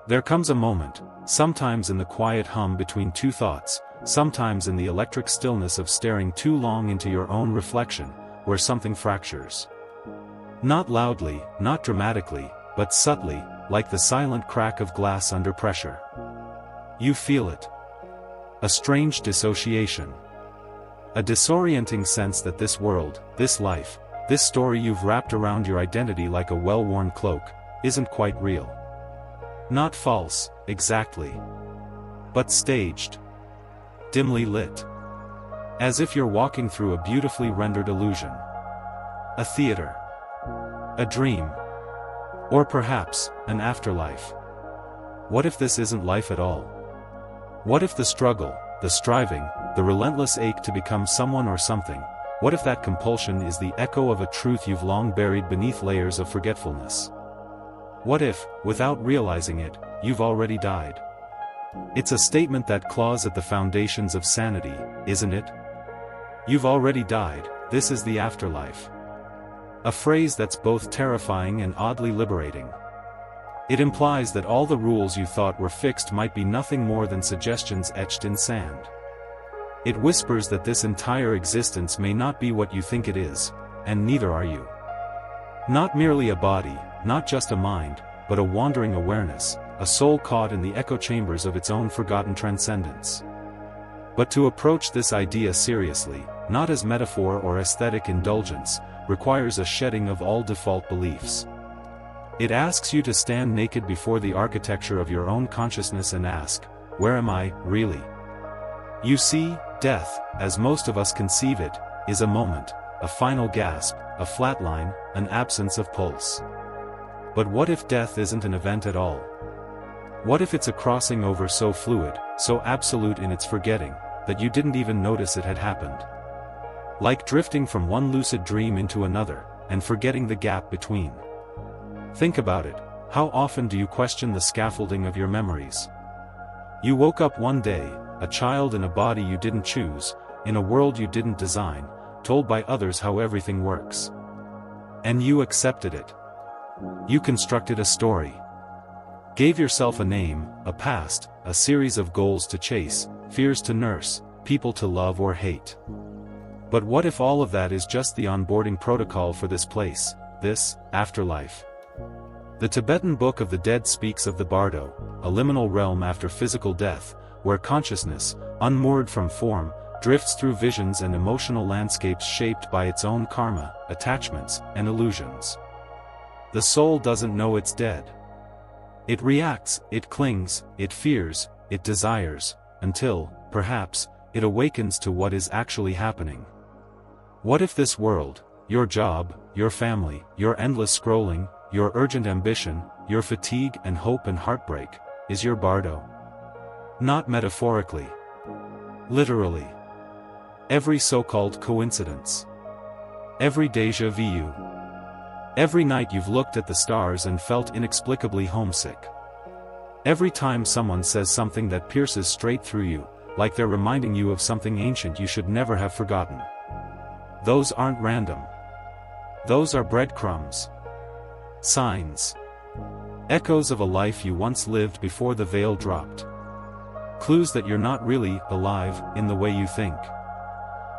There comes a moment, sometimes in the quiet hum between two thoughts, sometimes in the electric stillness of staring too long into your own reflection, where something fractures. Not loudly, not dramatically, but subtly, like the silent crack of glass under pressure. You feel it. A strange dissociation. A disorienting sense that this world, this life, this story you've wrapped around your identity like a well-worn cloak, isn't quite real. Not false, exactly. But staged. Dimly lit. As if you're walking through a beautifully rendered illusion. A theater. A dream. Or perhaps, an afterlife. What if this isn't life at all? What if the struggle, the striving, the relentless ache to become someone or something, what if that compulsion is the echo of a truth you've long buried beneath layers of forgetfulness? What if, without realizing it, you've already died? It's a statement that claws at the foundations of sanity, isn't it? You've already died, this is the afterlife. A phrase that's both terrifying and oddly liberating. It implies that all the rules you thought were fixed might be nothing more than suggestions etched in sand. It whispers that this entire existence may not be what you think it is, and neither are you. Not merely a body, not just a mind, but a wandering awareness, a soul caught in the echo chambers of its own forgotten transcendence. But to approach this idea seriously, not as metaphor or aesthetic indulgence, requires a shedding of all default beliefs. It asks you to stand naked before the architecture of your own consciousness and ask, where am I, really? You see, death, as most of us conceive it, is a moment, a final gasp, a flatline, an absence of pulse. But what if death isn't an event at all? What if it's a crossing over so fluid, so absolute in its forgetting, that you didn't even notice it had happened? Like drifting from one lucid dream into another, and forgetting the gap between. Think about it, how often do you question the scaffolding of your memories? You woke up one day, a child in a body you didn't choose, in a world you didn't design, told by others how everything works. And you accepted it. You constructed a story. Gave yourself a name, a past, a series of goals to chase, fears to nurse, people to love or hate. But what if all of that is just the onboarding protocol for this place, this afterlife? The Tibetan Book of the Dead speaks of the bardo, a liminal realm after physical death, where consciousness, unmoored from form, drifts through visions and emotional landscapes shaped by its own karma, attachments, and illusions. The soul doesn't know it's dead. It reacts, it clings, it fears, it desires, until, perhaps, it awakens to what is actually happening. What if this world, your job, your family, your endless scrolling, your urgent ambition, your fatigue and hope and heartbreak, is your bardo? Not metaphorically. Literally. Every so-called coincidence. Every déjà vu. Every night you've looked at the stars and felt inexplicably homesick. Every time someone says something that pierces straight through you, like they're reminding you of something ancient you should never have forgotten. Those aren't random. Those are breadcrumbs. Signs. Echoes of a life you once lived before the veil dropped. Clues that you're not really alive in the way you think.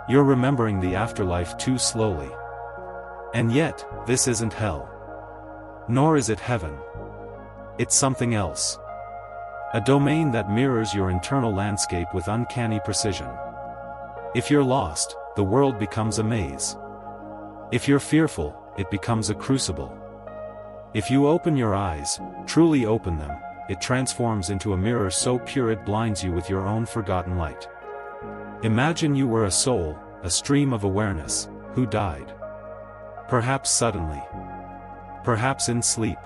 You're remembering the afterlife too slowly. And yet, this isn't hell. Nor is it heaven. It's something else. A domain that mirrors your internal landscape with uncanny precision. If you're lost, the world becomes a maze. If you're fearful, it becomes a crucible. If you open your eyes, truly open them, it transforms into a mirror so pure it blinds you with your own forgotten light. Imagine you were a soul, a stream of awareness, who died. Perhaps suddenly. Perhaps in sleep.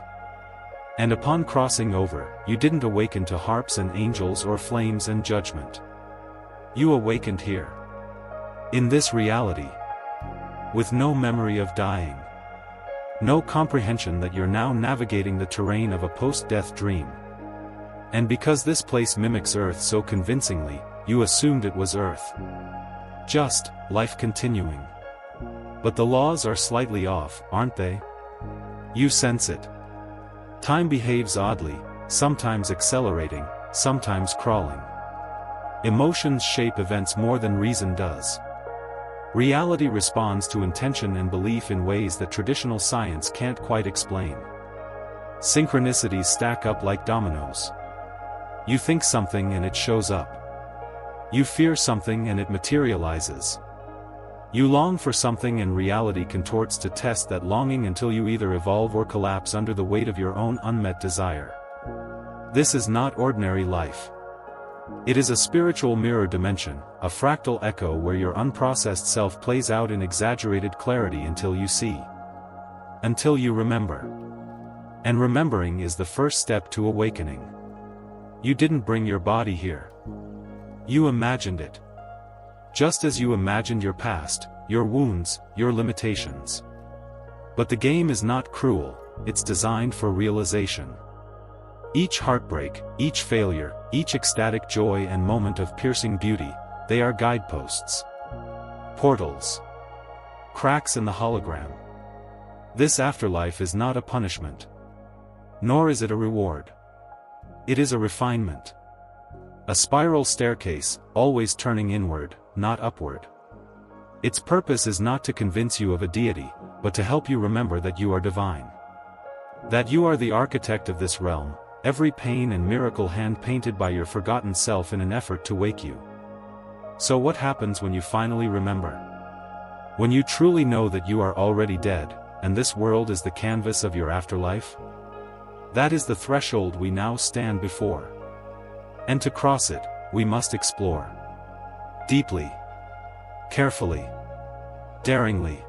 And upon crossing over, you didn't awaken to harps and angels or flames and judgment. You awakened here. In this reality. With no memory of dying. No comprehension that you're now navigating the terrain of a post-death dream. And because this place mimics Earth so convincingly, you assumed it was Earth. Just, life continuing. But the laws are slightly off, aren't they? You sense it. Time behaves oddly, sometimes accelerating, sometimes crawling. Emotions shape events more than reason does. Reality responds to intention and belief in ways that traditional science can't quite explain. Synchronicities stack up like dominoes. You think something and it shows up. You fear something and it materializes. You long for something and reality contorts to test that longing until you either evolve or collapse under the weight of your own unmet desire. This is not ordinary life. It is a spiritual mirror dimension, a fractal echo where your unprocessed self plays out in exaggerated clarity until you see. Until you remember. And remembering is the first step to awakening. You didn't bring your body here. You imagined it. Just as you imagined your past, your wounds, your limitations. But the game is not cruel, it's designed for realization. Each heartbreak, each failure, each ecstatic joy and moment of piercing beauty, they are guideposts. Portals. Cracks in the hologram. This afterlife is not a punishment. Nor is it a reward. It is a refinement. A spiral staircase, always turning inward, not upward. Its purpose is not to convince you of a deity, but to help you remember that you are divine. That you are the architect of this realm, every pain and miracle hand-painted by your forgotten self in an effort to wake you. So what happens when you finally remember? When you truly know that you are already dead, and this world is the canvas of your afterlife? That is the threshold we now stand before. And to cross it, we must explore. Deeply. Carefully. Daringly.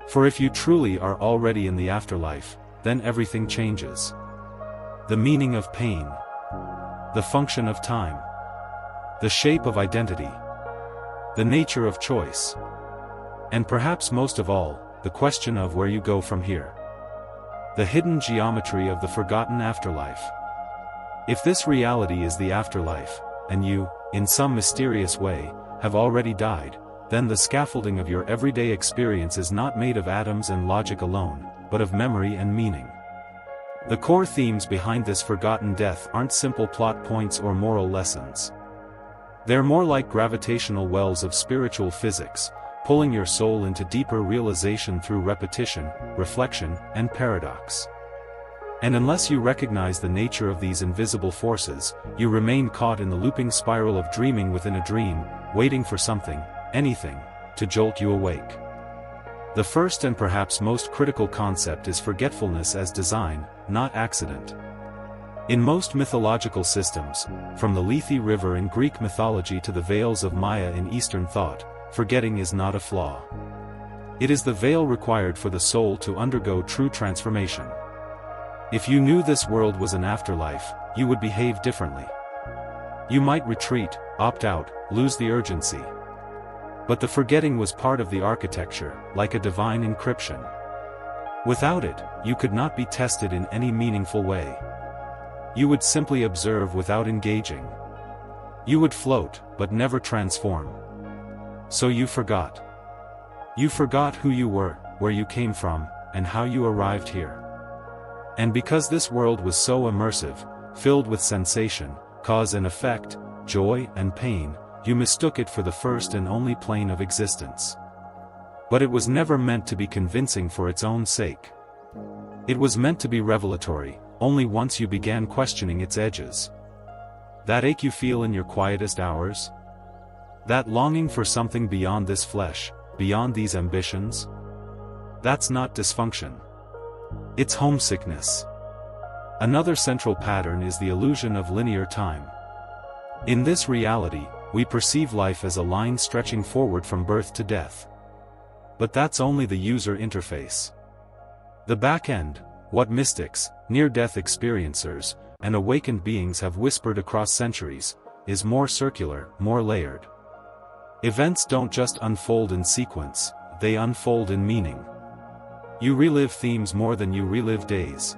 For if you truly are already in the afterlife, then everything changes. The meaning of pain. The function of time. The shape of identity. The nature of choice. And perhaps most of all, the question of where you go from here. The hidden geometry of the forgotten afterlife. If this reality is the afterlife, and you, in some mysterious way, have already died, then the scaffolding of your everyday experience is not made of atoms and logic alone, but of memory and meaning. The core themes behind this forgotten death aren't simple plot points or moral lessons. They're more like gravitational wells of spiritual physics, pulling your soul into deeper realization through repetition, reflection, and paradox. And unless you recognize the nature of these invisible forces, you remain caught in the looping spiral of dreaming within a dream, waiting for something, anything, to jolt you awake. The first and perhaps most critical concept is forgetfulness as design, not accident. In most mythological systems, from the Lethe River in Greek mythology to the veils of Maya in Eastern thought, forgetting is not a flaw. It is the veil required for the soul to undergo true transformation. If you knew this world was an afterlife, you would behave differently. You might retreat, opt out, lose the urgency. But the forgetting was part of the architecture, like a divine encryption. Without it, you could not be tested in any meaningful way. You would simply observe without engaging. You would float, but never transform. So you forgot. You forgot who you were, where you came from, and how you arrived here. And because this world was so immersive, filled with sensation, cause and effect, joy and pain, you mistook it for the first and only plane of existence. But it was never meant to be convincing for its own sake. It was meant to be revelatory, only once you began questioning its edges. That ache you feel in your quietest hours? That longing for something beyond this flesh, beyond these ambitions? That's not dysfunction. It's homesickness. Another central pattern is the illusion of linear time. In this reality, we perceive life as a line stretching forward from birth to death. But that's only the user interface. The back end, what mystics, near-death experiencers, and awakened beings have whispered across centuries, is more circular, more layered. Events don't just unfold in sequence, they unfold in meaning. You relive themes more than you relive days.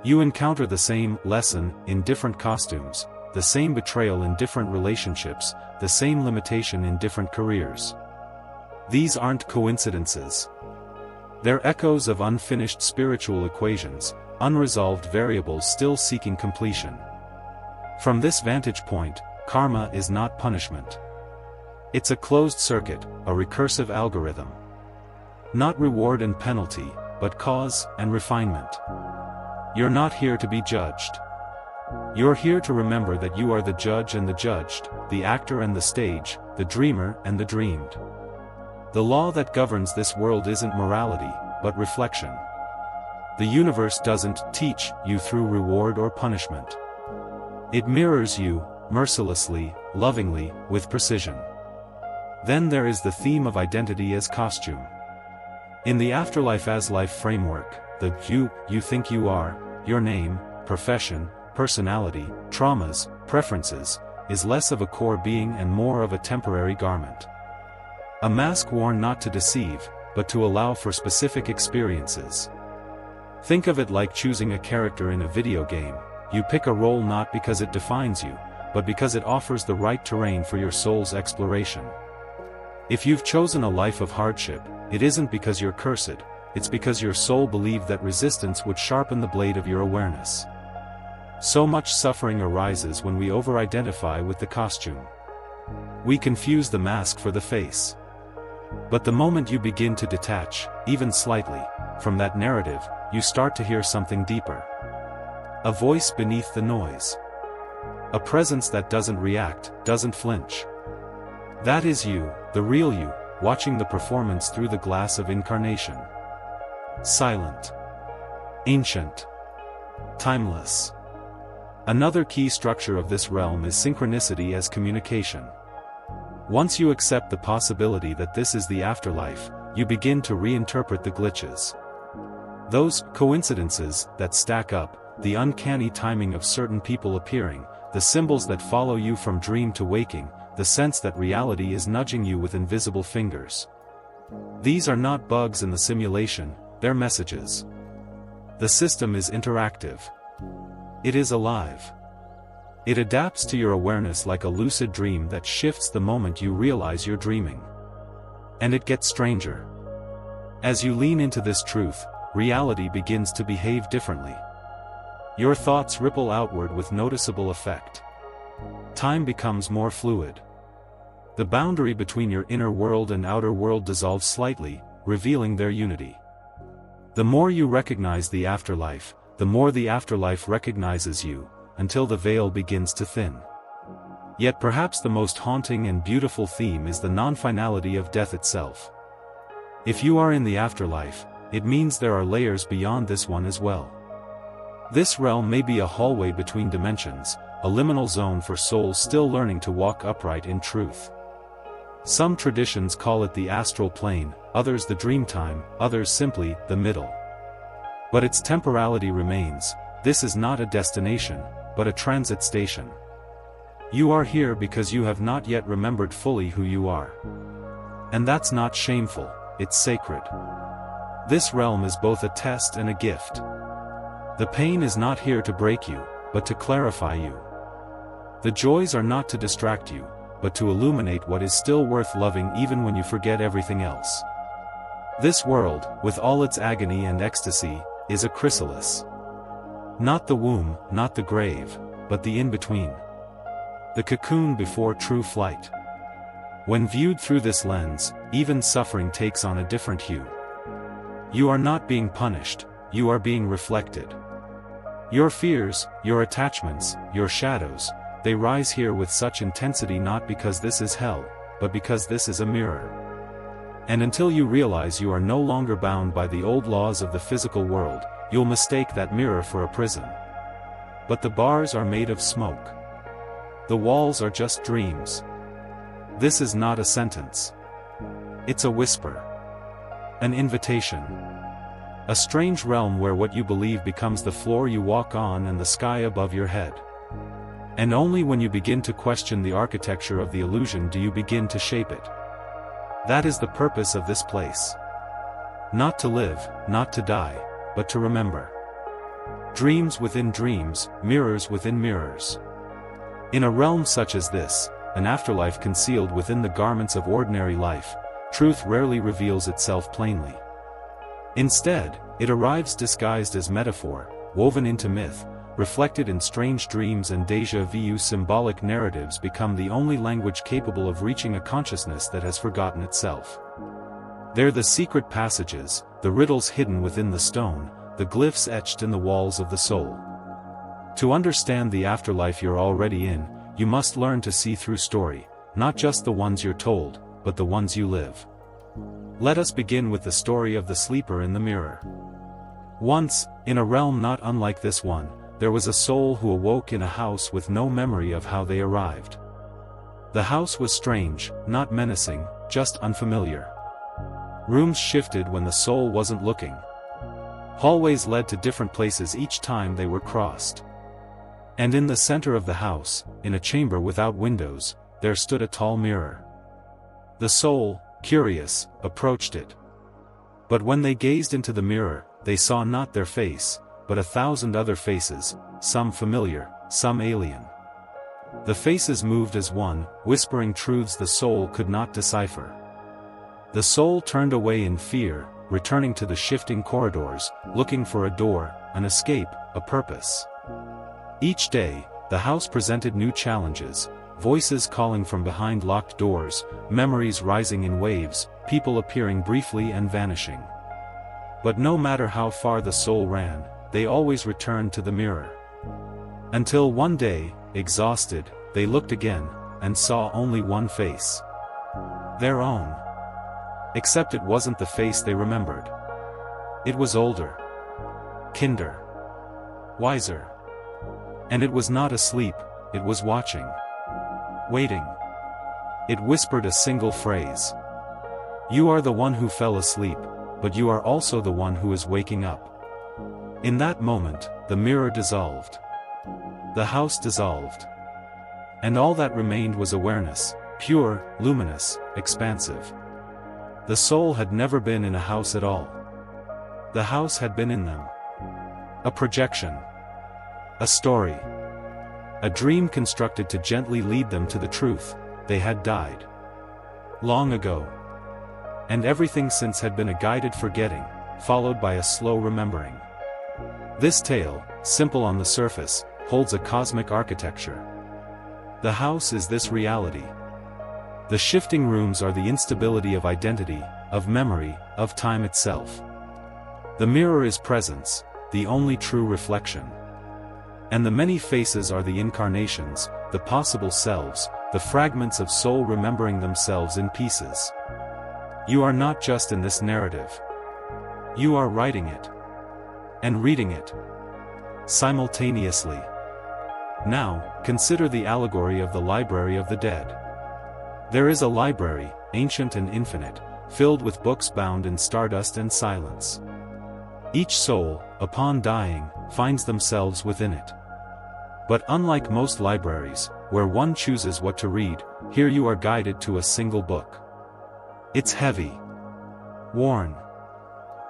You encounter the same lesson in different costumes, the same betrayal in different relationships, the same limitation in different careers. These aren't coincidences. They're echoes of unfinished spiritual equations, unresolved variables still seeking completion. From this vantage point, karma is not punishment. It's a closed circuit, a recursive algorithm. Not reward and penalty, but cause and refinement. You're not here to be judged. You're here to remember that you are the judge and the judged, the actor and the stage, the dreamer and the dreamed. The law that governs this world isn't morality, but reflection. The universe doesn't teach you through reward or punishment. It mirrors you, mercilessly, lovingly, with precision. Then there is the theme of identity as costume. In the afterlife as life framework, the you think you are, your name, profession, personality, traumas, preferences, is less of a core being and more of a temporary garment. A mask worn not to deceive, but to allow for specific experiences. Think of it like choosing a character in a video game. You pick a role not because it defines you, but because it offers the right terrain for your soul's exploration. If you've chosen a life of hardship, it isn't because you're cursed, it's because your soul believed that resistance would sharpen the blade of your awareness. So much suffering arises when we over-identify with the costume. We confuse the mask for the face. But the moment you begin to detach, even slightly, from that narrative, you start to hear something deeper. A voice beneath the noise. A presence that doesn't react, doesn't flinch. That is you, the real you, watching the performance through the glass of incarnation. Silent. Ancient. Timeless. Another key structure of this realm is synchronicity as communication. Once you accept the possibility that this is the afterlife, you begin to reinterpret the glitches. Those coincidences that stack up, the uncanny timing of certain people appearing, the symbols that follow you from dream to waking, the sense that reality is nudging you with invisible fingers. These are not bugs in the simulation, they're messages. The system is interactive. It is alive. It adapts to your awareness like a lucid dream that shifts the moment you realize you're dreaming. And it gets stranger. As you lean into this truth, reality begins to behave differently. Your thoughts ripple outward with noticeable effect. Time becomes more fluid. The boundary between your inner world and outer world dissolves slightly, revealing their unity. The more you recognize the afterlife, the more the afterlife recognizes you, until the veil begins to thin. Yet perhaps the most haunting and beautiful theme is the non-finality of death itself. If you are in the afterlife, it means there are layers beyond this one as well. This realm may be a hallway between dimensions, a liminal zone for souls still learning to walk upright in truth. Some traditions call it the astral plane, others the dream time, others simply the middle. But its temporality remains. This is not a destination, but a transit station. You are here because you have not yet remembered fully who you are. And that's not shameful, it's sacred. This realm is both a test and a gift. The pain is not here to break you, but to clarify you. The joys are not to distract you, but to illuminate what is still worth loving even when you forget everything else. This world, with all its agony and ecstasy, is a chrysalis. Not the womb, not the grave, but the in-between. The cocoon before true flight. When viewed through this lens, even suffering takes on a different hue. You are not being punished, you are being reflected. Your fears, your attachments, your shadows, they rise here with such intensity not because this is hell, but because this is a mirror. And until you realize you are no longer bound by the old laws of the physical world, you'll mistake that mirror for a prison. But the bars are made of smoke. The walls are just dreams. This is not a sentence. It's a whisper. An invitation. A strange realm where what you believe becomes the floor you walk on and the sky above your head. And only when you begin to question the architecture of the illusion do you begin to shape it. That is the purpose of this place. Not to live, not to die, but to remember. Dreams within dreams, mirrors within mirrors. In a realm such as this, an afterlife concealed within the garments of ordinary life, truth rarely reveals itself plainly. Instead, it arrives disguised as metaphor, woven into myth, reflected in strange dreams and déjà vu. Symbolic narratives become the only language capable of reaching a consciousness that has forgotten itself. They're the secret passages, the riddles hidden within the stone, the glyphs etched in the walls of the soul. To understand the afterlife you're already in, you must learn to see through story, not just the ones you're told, but the ones you live. Let us begin with the story of the sleeper in the mirror. Once, in a realm not unlike this one, there was a soul who awoke in a house with no memory of how they arrived. The house was strange, not menacing, just unfamiliar. Rooms shifted when the soul wasn't looking. Hallways led to different places each time they were crossed. And in the center of the house, in a chamber without windows, there stood a tall mirror. The soul, curious, approached it. But when they gazed into the mirror, they saw not their face, but 1,000 other faces, some familiar, some alien. The faces moved as one, whispering truths the soul could not decipher. The soul turned away in fear, returning to the shifting corridors, looking for a door, an escape, a purpose. Each day, the house presented new challenges, voices calling from behind locked doors, memories rising in waves, people appearing briefly and vanishing. But no matter how far the soul ran, they always returned to the mirror. Until one day, exhausted, they looked again, and saw only one face. Their own. Except it wasn't the face they remembered. It was older. Kinder. Wiser. And it was not asleep, it was watching. Waiting. It whispered a single phrase. You are the one who fell asleep, but you are also the one who is waking up. In that moment, the mirror dissolved. The house dissolved. And all that remained was awareness, pure, luminous, expansive. The soul had never been in a house at all. The house had been in them. A projection. A story. A dream constructed to gently lead them to the truth: they had died. Long ago. And everything since had been a guided forgetting, followed by a slow remembering. This tale, simple on the surface, holds a cosmic architecture. The house is this reality. The shifting rooms are the instability of identity, of memory, of time itself. The mirror is presence, the only true reflection. And the many faces are the incarnations, the possible selves, the fragments of soul remembering themselves in pieces. You are not just in this narrative. You are writing it. And reading it. Simultaneously. Now, consider the allegory of the library of the dead. There is a library, ancient and infinite, filled with books bound in stardust and silence. Each soul, upon dying, finds themselves within it. But unlike most libraries, where one chooses what to read, here you are guided to a single book. It's heavy. Worn.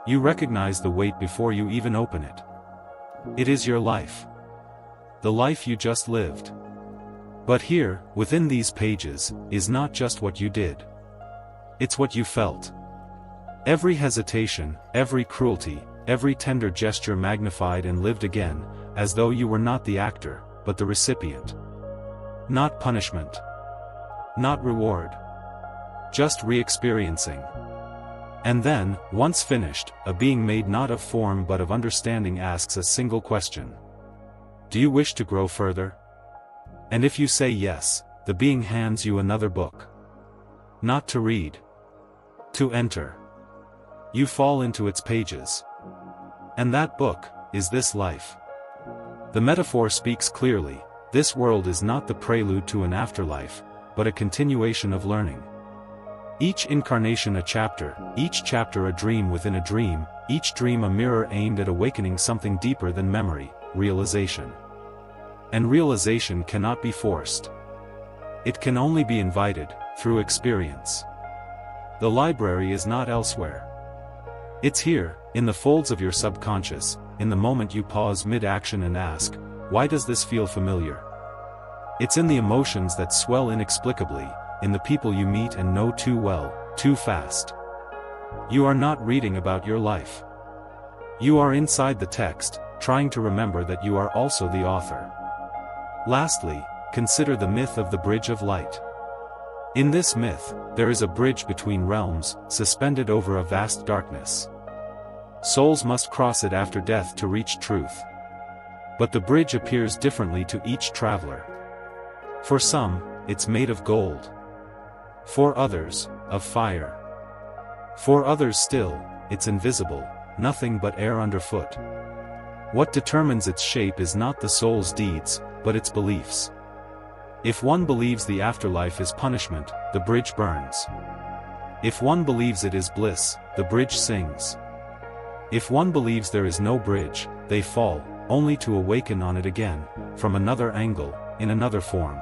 You recognize the weight before you even open it. It is your life. The life you just lived. But here, within these pages, is not just what you did. It's what you felt. Every hesitation, every cruelty, every tender gesture magnified and lived again, as though you were not the actor, but the recipient. Not punishment. Not reward. Just re-experiencing. And then, once finished, a being made not of form but of understanding asks a single question. Do you wish to grow further? And if you say yes, the being hands you another book. Not to read. To enter. You fall into its pages. And that book is this life. The metaphor speaks clearly. This world is not the prelude to an afterlife, but a continuation of learning. Each incarnation a chapter, each chapter a dream within a dream, each dream a mirror aimed at awakening something deeper than memory, realization. And realization cannot be forced. It can only be invited, through experience. The library is not elsewhere. It's here, in the folds of your subconscious, in the moment you pause mid-action and ask, why does this feel familiar? It's in the emotions that swell inexplicably, in the people you meet and know too well, too fast. You are not reading about your life. You are inside the text, trying to remember that you are also the author. Lastly, consider the myth of the bridge of light. In this myth, there is a bridge between realms, suspended over a vast darkness. Souls must cross it after death to reach truth. But the bridge appears differently to each traveler. For some, it's made of gold. For others, of fire. For others still, it's invisible, nothing but air underfoot. What determines its shape is not the soul's deeds, but its beliefs. If one believes the afterlife is punishment, the bridge burns. If one believes it is bliss, the bridge sings. If one believes there is no bridge, they fall, only to awaken on it again, from another angle, in another form.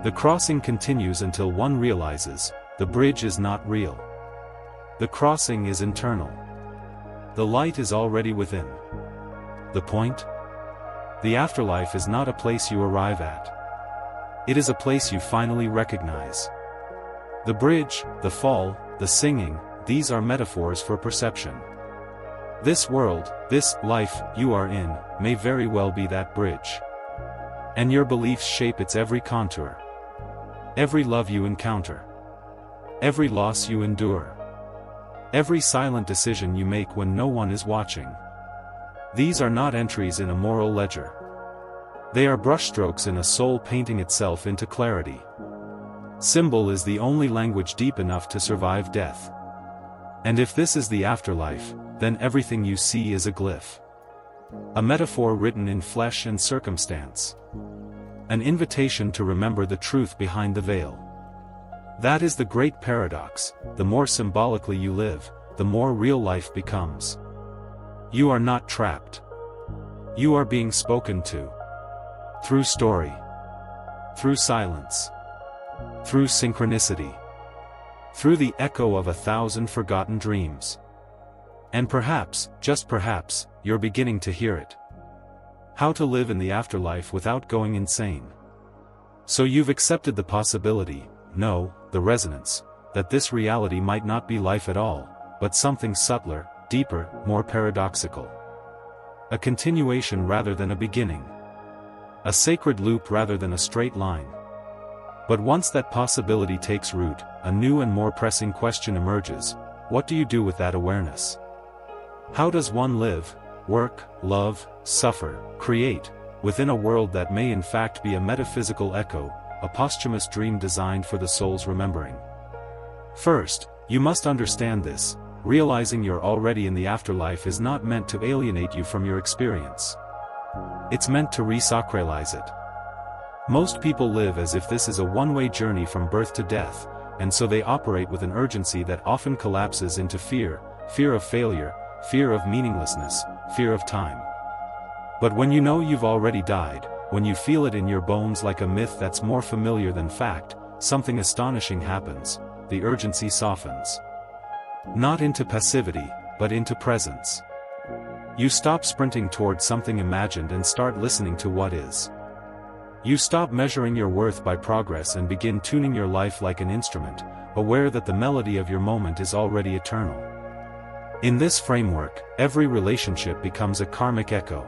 The crossing continues until one realizes, the bridge is not real. The crossing is internal. The light is already within. The point? The afterlife is not a place you arrive at. It is a place you finally recognize. The bridge, the fall, the singing, these are metaphors for perception. This world, this life you are in, may very well be that bridge. And your beliefs shape its every contour. Every love you encounter. Every loss you endure. Every silent decision you make when no one is watching. These are not entries in a moral ledger. They are brushstrokes in a soul painting itself into clarity. Symbol is the only language deep enough to survive death. And if this is the afterlife, then everything you see is a glyph. A metaphor written in flesh and circumstance. An invitation to remember the truth behind the veil. That is the great paradox: the more symbolically you live, the more real life becomes. You are not trapped. You are being spoken to. Through story. Through silence. Through synchronicity. Through the echo of 1,000 forgotten dreams. And perhaps, just perhaps, you're beginning to hear it. How to live in the afterlife without going insane. So you've accepted the possibility, no, the resonance, that this reality might not be life at all, but something subtler, deeper, more paradoxical. A continuation rather than a beginning. A sacred loop rather than a straight line. But once that possibility takes root, a new and more pressing question emerges: what do you do with that awareness? How does one live, work, love, suffer, create, within a world that may in fact be a metaphysical echo, a posthumous dream designed for the soul's remembering? First, you must understand this: realizing you're already in the afterlife is not meant to alienate you from your experience. It's meant to resacralize it. Most people live as if this is a one-way journey from birth to death, and so they operate with an urgency that often collapses into fear, fear of failure, fear of meaninglessness, fear of time. But when you know you've already died, when you feel it in your bones like a myth that's more familiar than fact, something astonishing happens: the urgency softens. Not into passivity, but into presence. You stop sprinting towards something imagined and start listening to what is. You stop measuring your worth by progress and begin tuning your life like an instrument, aware that the melody of your moment is already eternal. In this framework, every relationship becomes a karmic echo.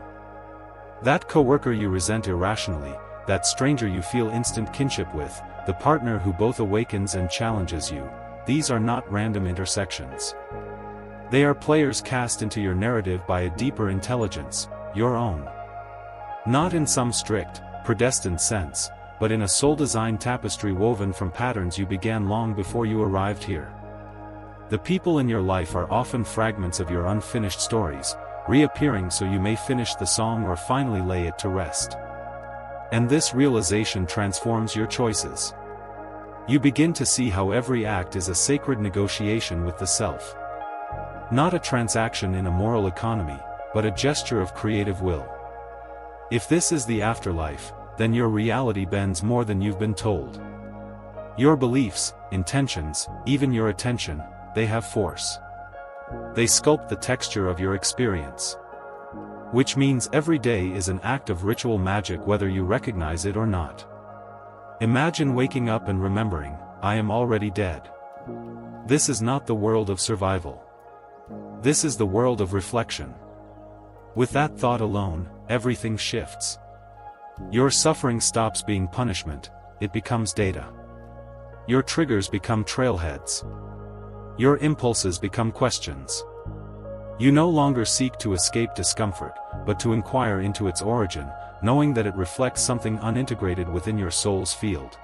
That coworker you resent irrationally, that stranger you feel instant kinship with, the partner who both awakens and challenges you, these are not random intersections. They are players cast into your narrative by a deeper intelligence, your own. Not in some strict, predestined sense, but in a soul-designed tapestry woven from patterns you began long before you arrived here. The people in your life are often fragments of your unfinished stories, reappearing so you may finish the song or finally lay it to rest. And this realization transforms your choices. You begin to see how every act is a sacred negotiation with the self. Not a transaction in a moral economy, but a gesture of creative will. If this is the afterlife, then your reality bends more than you've been told. Your beliefs, intentions, even your attention, they have force. They sculpt the texture of your experience. Which means every day is an act of ritual magic whether you recognize it or not. Imagine waking up and remembering, I am already dead. This is not the world of survival. This is the world of reflection. With that thought alone, everything shifts. Your suffering stops being punishment, it becomes data. Your triggers become trailheads. Your impulses become questions. You no longer seek to escape discomfort, but to inquire into its origin, knowing that it reflects something unintegrated within your soul's field.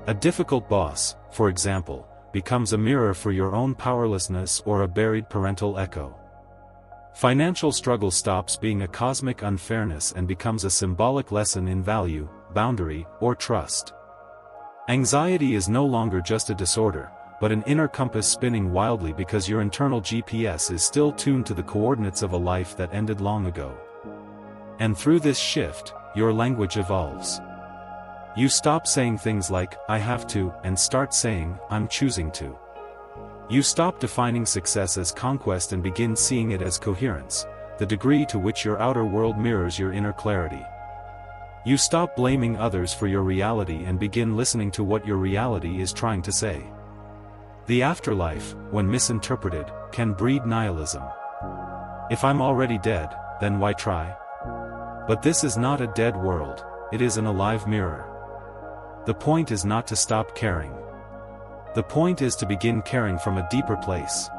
A difficult boss, for example, becomes a mirror for your own powerlessness or a buried parental echo. Financial struggle stops being a cosmic unfairness and becomes a symbolic lesson in value, boundary, or trust. Anxiety is no longer just a disorder, but an inner compass spinning wildly because your internal GPS is still tuned to the coordinates of a life that ended long ago. And through this shift, your language evolves. You stop saying things like, "I have to," and start saying, "I'm choosing to." You stop defining success as conquest and begin seeing it as coherence, the degree to which your outer world mirrors your inner clarity. You stop blaming others for your reality and begin listening to what your reality is trying to say. The afterlife, when misinterpreted, can breed nihilism. If I'm already dead, then why try? But this is not a dead world, it is an alive mirror. The point is not to stop caring. The point is to begin caring from a deeper place.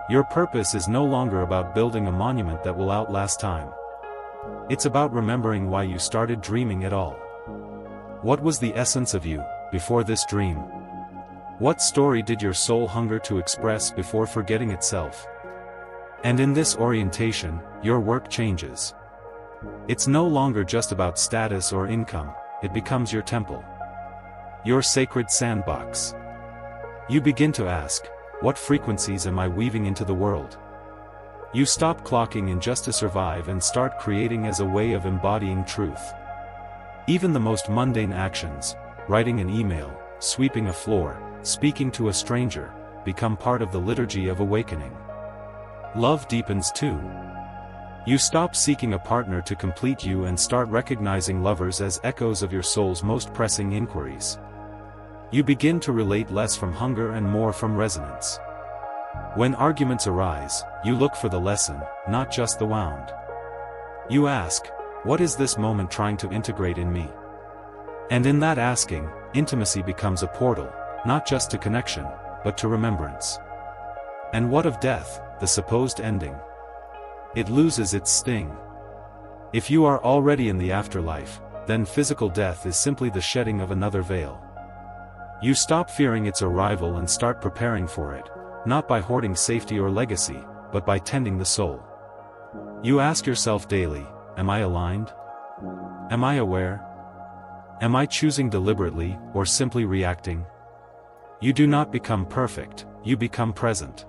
Your purpose is no longer about building a monument that will outlast time. It's about remembering why you started dreaming at all. What was the essence of you, before this dream? What story did your soul hunger to express before forgetting itself? And in this orientation, your work changes. It's no longer just about status or income, it becomes your temple. Your sacred sandbox. You begin to ask, what frequencies am I weaving into the world? You stop clocking in just to survive and start creating as a way of embodying truth. Even the most mundane actions, writing an email, sweeping a floor, speaking to a stranger, become part of the liturgy of awakening. Love deepens too. You stop seeking a partner to complete you and start recognizing lovers as echoes of your soul's most pressing inquiries. You begin to relate less from hunger and more from resonance. When arguments arise, you look for the lesson, not just the wound. You ask, what is this moment trying to integrate in me? And in that asking, intimacy becomes a portal, not just to connection, but to remembrance. And what of death, the supposed ending? It loses its sting. If you are already in the afterlife, then physical death is simply the shedding of another veil. You stop fearing its arrival and start preparing for it, not by hoarding safety or legacy, but by tending the soul. You ask yourself daily, am I aligned? Am I aware? Am I choosing deliberately, or simply reacting? You do not become perfect, you become present.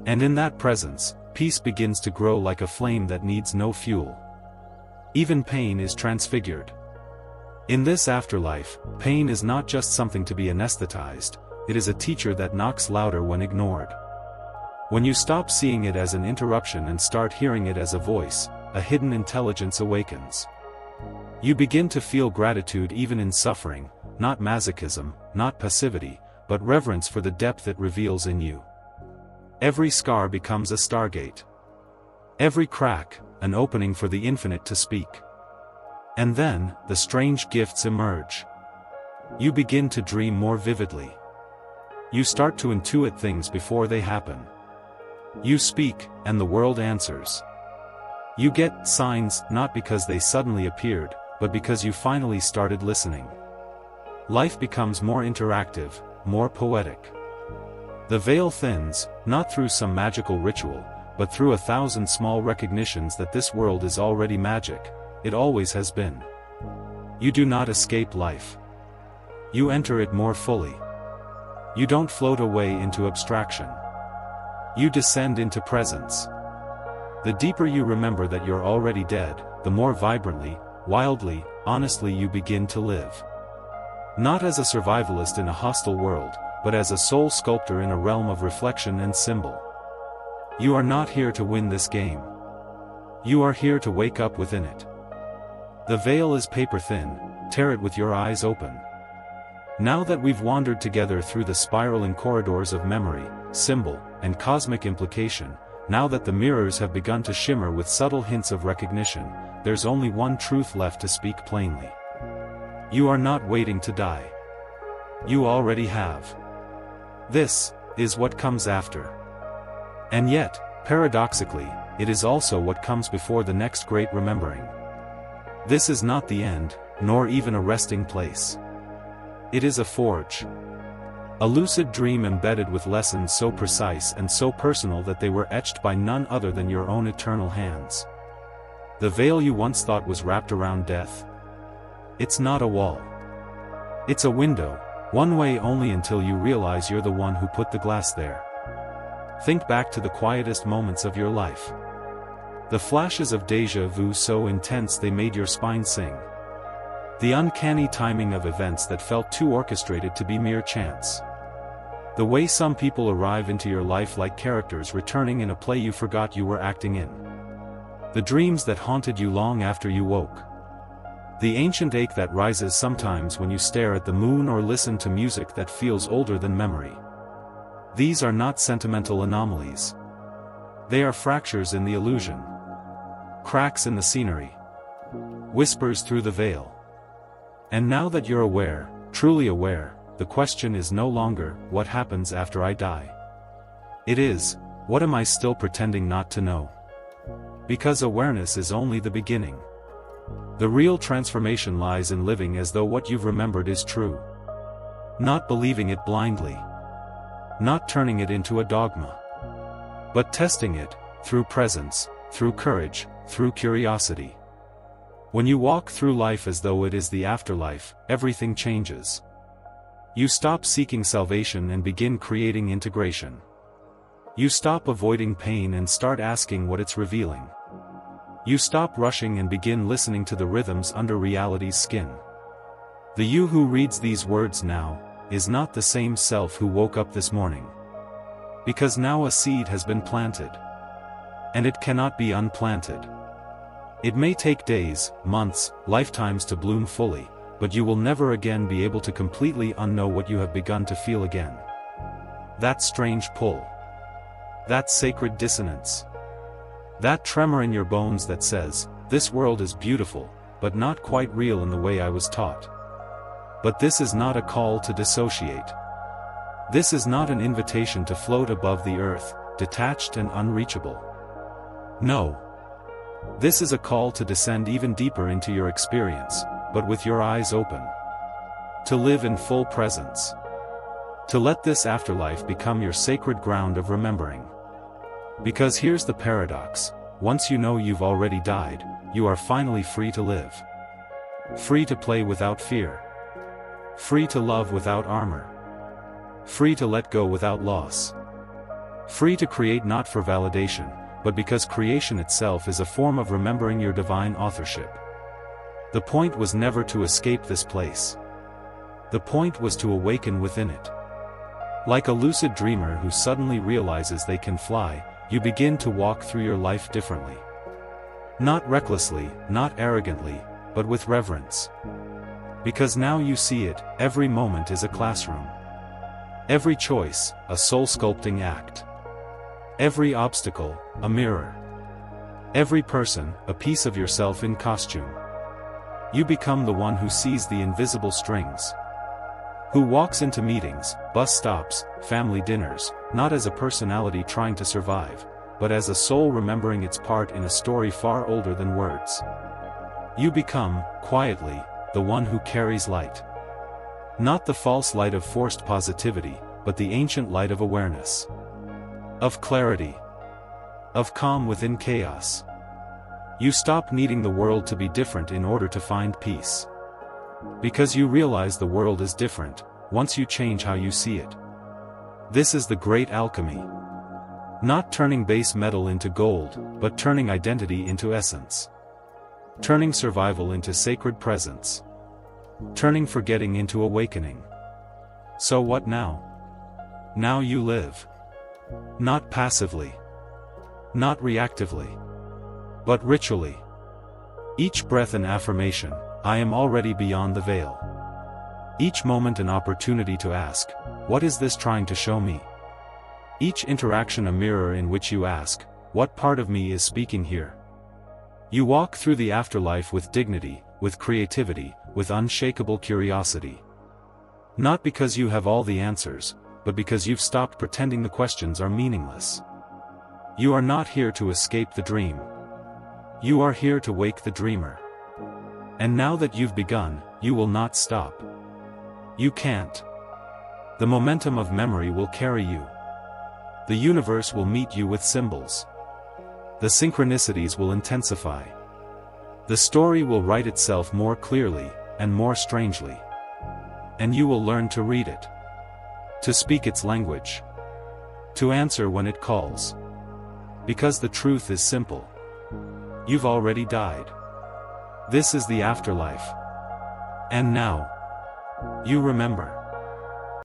And in that presence, peace begins to grow like a flame that needs no fuel. Even pain is transfigured. In this afterlife, pain is not just something to be anesthetized, it is a teacher that knocks louder when ignored. When you stop seeing it as an interruption and start hearing it as a voice, a hidden intelligence awakens. You begin to feel gratitude even in suffering, not masochism, not passivity, but reverence for the depth it reveals in you. Every scar becomes a stargate. Every crack, an opening for the infinite to speak. And then, the strange gifts emerge. You begin to dream more vividly. You start to intuit things before they happen. You speak, and the world answers. You get signs not because they suddenly appeared, but because you finally started listening. Life becomes more interactive, more poetic. The veil thins, not through some magical ritual, but through 1,000 small recognitions that this world is already magic. It always has been. You do not escape life. You enter it more fully. You don't float away into abstraction. You descend into presence. The deeper you remember that you're already dead, the more vibrantly, wildly, honestly you begin to live. Not as a survivalist in a hostile world, but as a soul sculptor in a realm of reflection and symbol. You are not here to win this game. You are here to wake up within it. The veil is paper thin, tear it with your eyes open. Now that we've wandered together through the spiraling corridors of memory, symbol, and cosmic implication, now that the mirrors have begun to shimmer with subtle hints of recognition, there's only one truth left to speak plainly. You are not waiting to die. You already have. This is what comes after. And yet, paradoxically, it is also what comes before the next great remembering. This is not the end, nor even a resting place. It is a forge. A lucid dream embedded with lessons so precise and so personal that they were etched by none other than your own eternal hands. The veil you once thought was wrapped around death. It's not a wall. It's a window, one way only until you realize you're the one who put the glass there. Think back to the quietest moments of your life. The flashes of déjà vu so intense they made your spine sing. The uncanny timing of events that felt too orchestrated to be mere chance. The way some people arrive into your life like characters returning in a play you forgot you were acting in. The dreams that haunted you long after you woke. The ancient ache that rises sometimes when you stare at the moon or listen to music that feels older than memory. These are not sentimental anomalies. They are fractures in the illusion. Cracks in the scenery. Whispers through the veil. And now that you're aware, truly aware, the question is no longer, what happens after I die? It is, what am I still pretending not to know? Because awareness is only the beginning. The real transformation lies in living as though what you've remembered is true. Not believing it blindly. Not turning it into a dogma. But testing it, through presence, through courage, through curiosity. When you walk through life as though it is the afterlife, everything changes. You stop seeking salvation and begin creating integration. You stop avoiding pain and start asking what it's revealing. You stop rushing and begin listening to the rhythms under reality's skin. The you who reads these words now, is not the same self who woke up this morning. Because now a seed has been planted. And it cannot be unplanted. It may take days, months, lifetimes to bloom fully, but you will never again be able to completely unknow what you have begun to feel again. That strange pull. That sacred dissonance. That tremor in your bones that says, this world is beautiful, but not quite real in the way I was taught. But this is not a call to dissociate. This is not an invitation to float above the earth, detached and unreachable. No. This is a call to descend even deeper into your experience, but with your eyes open. To live in full presence. To let this afterlife become your sacred ground of remembering. Because here's the paradox, once you know you've already died, you are finally free to live. Free to play without fear. Free to love without armor. Free to let go without loss. Free to create not for validation, but because creation itself is a form of remembering your divine authorship. The point was never to escape this place. The point was to awaken within it. Like a lucid dreamer who suddenly realizes they can fly, you begin to walk through your life differently. Not recklessly, not arrogantly, but with reverence. Because now you see it, every moment is a classroom. Every choice, a soul-sculpting act. Every obstacle, a mirror. Every person, a piece of yourself in costume. You become the one who sees the invisible strings. Who walks into meetings, bus stops, family dinners, not as a personality trying to survive, but as a soul remembering its part in a story far older than words. You become, quietly, the one who carries light. Not the false light of forced positivity, but the ancient light of awareness. Of clarity. Of calm within chaos. You stop needing the world to be different in order to find peace. Because you realize the world is different, once you change how you see it. This is the great alchemy. Not turning base metal into gold, but turning identity into essence. Turning survival into sacred presence. Turning forgetting into awakening. So what now? Now you live. Not passively. Not reactively. But ritually. Each breath an affirmation, I am already beyond the veil. Each moment an opportunity to ask, what is this trying to show me? Each interaction a mirror in which you ask, What part of me is speaking here? You walk through the afterlife with dignity, with creativity, with unshakable curiosity. Not because you have all the answers, but because you've stopped pretending the questions are meaningless. You are not here to escape the dream. You are here to wake the dreamer. And now that you've begun, you will not stop. You can't. The momentum of memory will carry you. The universe will meet you with symbols. The synchronicities will intensify. The story will write itself more clearly, and more strangely. And you will learn to read it. To speak its language. To answer when it calls. Because the truth is simple. You've already died. This is the afterlife. And now, you remember.